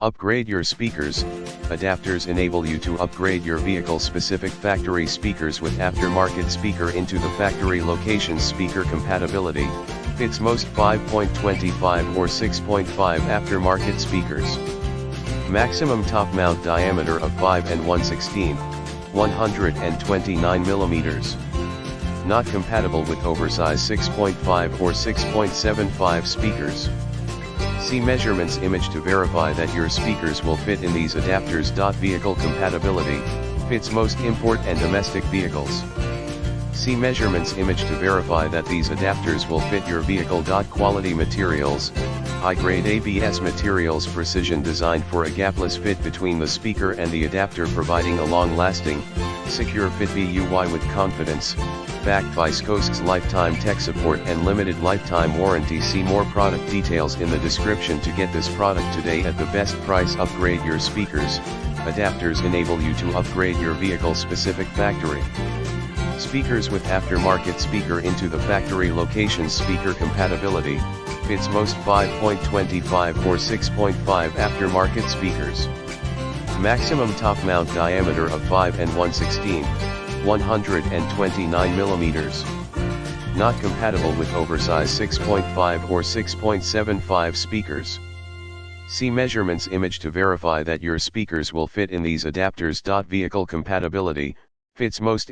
Upgrade your speakers. Adapters enable you to upgrade your vehicle-specific factory speakers with aftermarket speaker into the factory location speaker compatibility. Fits most 5.25 or 6.5 aftermarket speakers. Maximum top mount diameter of 5 and 1/16, 129 mm. Not compatible with oversized 6.5 or 6.75 speakers. See measurements image to verify that your speakers will fit in these adapters. Vehicle compatibility, fits most import and domestic vehicles. See measurements image to verify that these adapters will fit your vehicle. Quality materials, high-grade ABS materials, precision designed for a gapless fit between the speaker and the adapter, providing a long-lasting, secure fit. BUY with confidence, backed by Scosche's lifetime tech support and limited lifetime warranty. See more product details in the description to get this product today at the best price. Upgrade your speakers. Adapters enable you to upgrade your vehicle-specific factory speakers with aftermarket speaker into the factory location speaker compatibility. Fits most 5.25 or 6.5 aftermarket speakers. Maximum top mount diameter of 5 and 1/16, 129 mm. Not compatible with oversized 6.5 or 6.75 speakers. See measurements image to verify that your speakers will fit in these adapters. Vehicle compatibility, fits most